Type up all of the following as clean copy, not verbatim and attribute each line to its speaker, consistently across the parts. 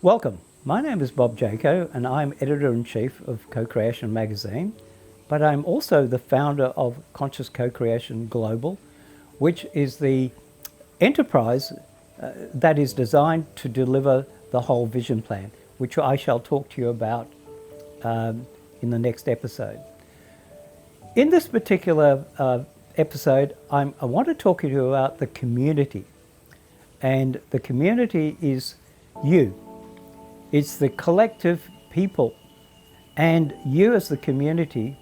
Speaker 1: Welcome. My name is Bob Jaco and I'm Editor-in-Chief of Co-Creation magazine, but I'm also the founder of Conscious Co-Creation Global, which is the enterprise that is designed to deliver the whole vision plan, which I shall talk to you about in the next episode. In this particular episode, I want to talk to you about the community. And the community is you. It's the collective people and you as the community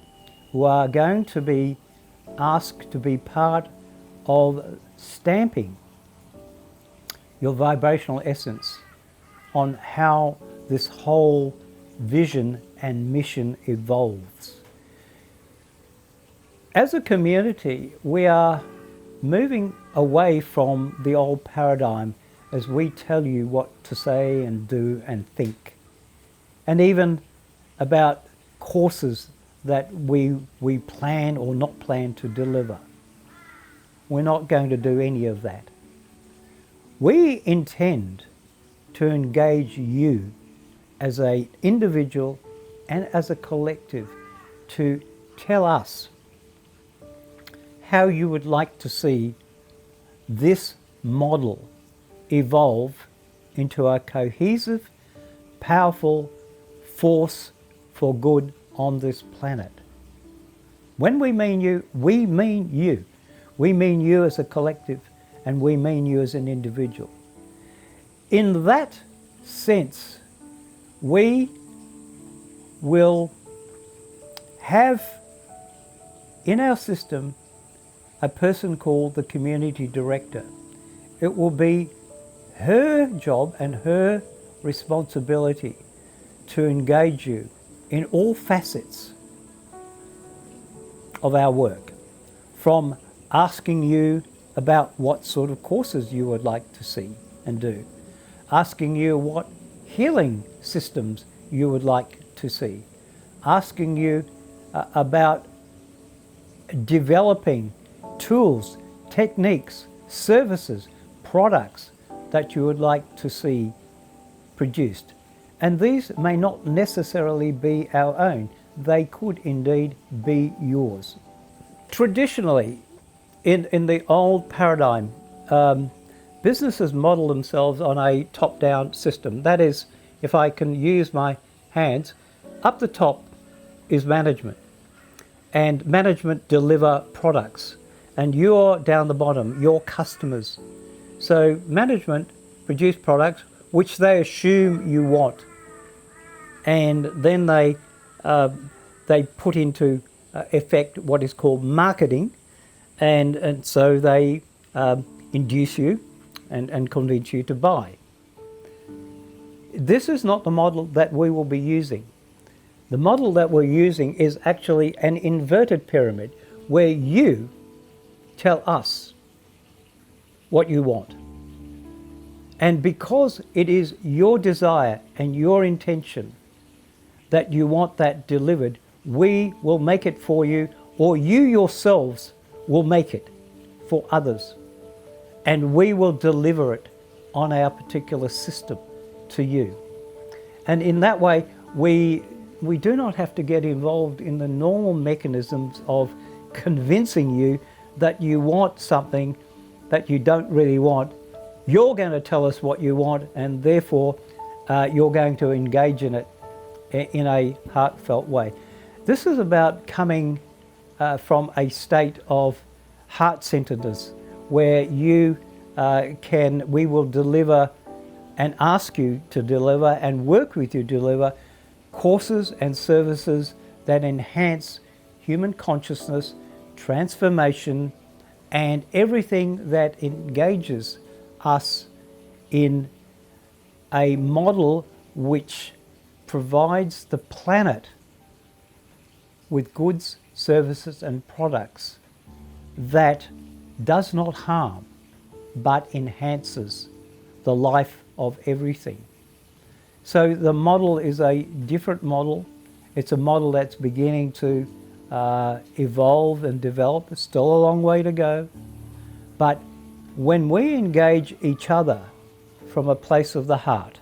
Speaker 1: who are going to be asked to be part of stamping your vibrational essence on how this whole vision and mission evolves. As a community, we are moving away from the old paradigm as we tell you what to say and do and think, and even about courses that we plan or not plan to deliver. We're not going to do any of that. We intend to engage you as an individual and as a collective to tell us how you would like to see this model evolve into a cohesive, powerful force for good on this planet. When we mean you, we mean you. We mean you as a collective and we mean you as an individual. In that sense, we will have in our system a person called the community director. It will be her job and her responsibility to engage you in all facets of our work, from asking you about what sort of courses you would like to see and do, asking you what healing systems you would like to see, asking you about developing tools, techniques, services, products that you would like to see produced. And these may not necessarily be our own. They could indeed be yours. Traditionally, in the old paradigm, businesses model themselves on a top-down system. That is, if I can use my hands, up the top is management. And management deliver products. And you're down the bottom, your customers. So management produce products which they assume you want. And then they put into effect what is called marketing. And so they induce you and convince you to buy. This is not the model that we will be using. The model that we're using is actually an inverted pyramid where you tell us what you want. And because it is your desire and your intention that you want that delivered, we will make it for you, or you yourselves will make it for others. And we will deliver it on our particular system to you. And in that way, we do not have to get involved in the normal mechanisms of convincing you that you want something that you don't really want. You're going to tell us what you want, and therefore you're going to engage in it in a heartfelt way. This is about coming from a state of heart-centeredness, where we will deliver and ask you to deliver and work with you to deliver courses and services that enhance human consciousness, transformation, and everything that engages us in a model which provides the planet with goods, services, and products that does not harm but enhances the life of everything. So the model is a different model. It's a model that's beginning to evolve and develop. There's still a long way to go. But when we engage each other from a place of the heart,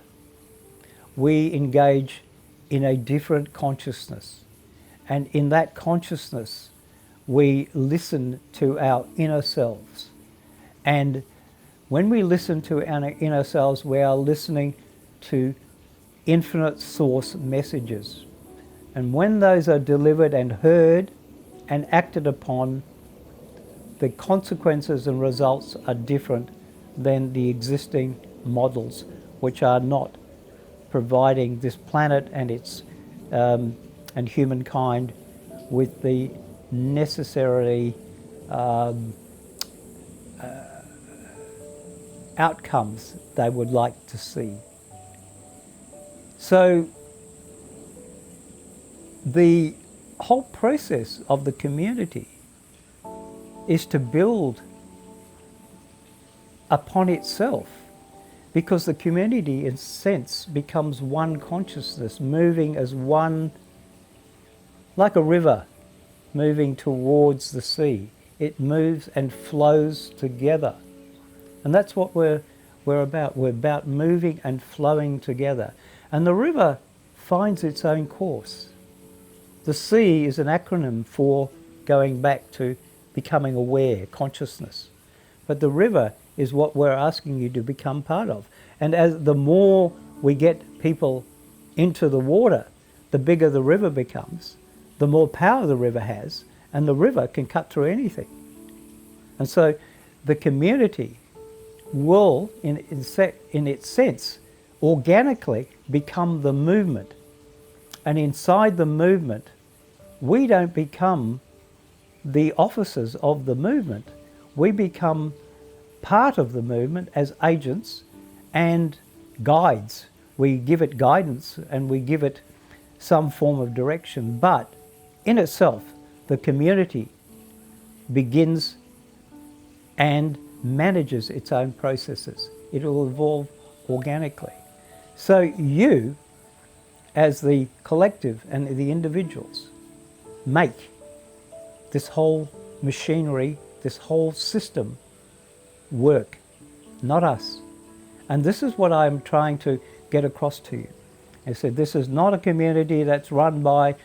Speaker 1: we engage in a different consciousness. And in that consciousness, we listen to our inner selves. And when we listen to our inner selves, we are listening to infinite source messages. And when those are delivered and heard and acted upon, the consequences and results are different than the existing models, which are not providing this planet and its and humankind with the necessary outcomes they would like to see. So the whole process of the community is to build upon itself, because the community in sense becomes one consciousness, moving as one, like a river moving towards the sea. It moves and flows together. And that's what we're about. We're about moving and flowing together. And the river finds its own course. The sea is an acronym for going back to becoming aware, consciousness. But the river is what we're asking you to become part of. And as the more we get people into the water, the bigger the river becomes, the more power the river has, and the river can cut through anything. And so the community will, in its sense, organically become the movement. And inside the movement, we don't become the officers of the movement. We become part of the movement as agents and guides. We give it guidance and we give it some form of direction, but in itself, the community begins and manages its own processes. It will evolve organically. So you, as the collective and the individuals, make this whole machinery, this whole system work, not us. And this is what I'm trying to get across to you. I said, this is not a community that's run by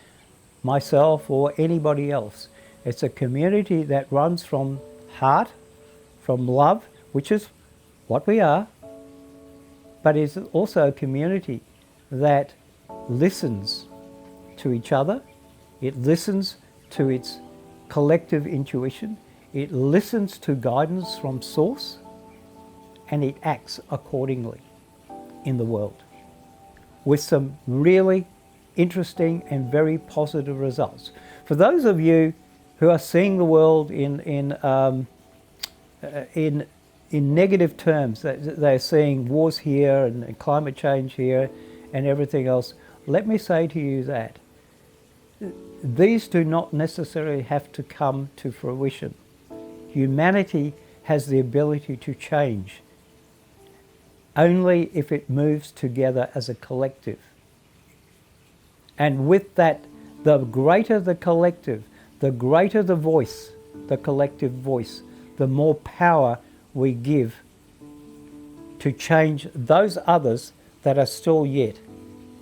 Speaker 1: myself or anybody else. It's a community that runs from heart, from love, which is what we are, but it's also a community that listens to each other. It listens to its collective intuition. It listens to guidance from source, and it acts accordingly in the world with some really interesting and very positive results. For those of you who are seeing the world in negative terms, that they're seeing wars here and climate change here and everything else, let me say to you that these do not necessarily have to come to fruition. Humanity has the ability to change only if it moves together as a collective. And with that, the greater the collective, the greater the voice, the collective voice, the more power we give to change those others that are still yet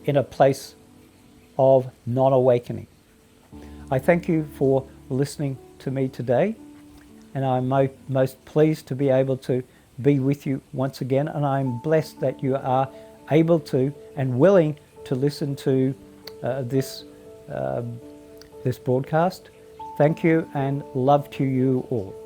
Speaker 1: in a place of non-awakening. I thank you for listening to me today, and I'm most pleased to be able to be with you once again, and I'm blessed that you are able to and willing to listen to this broadcast. Thank you, and love to you all.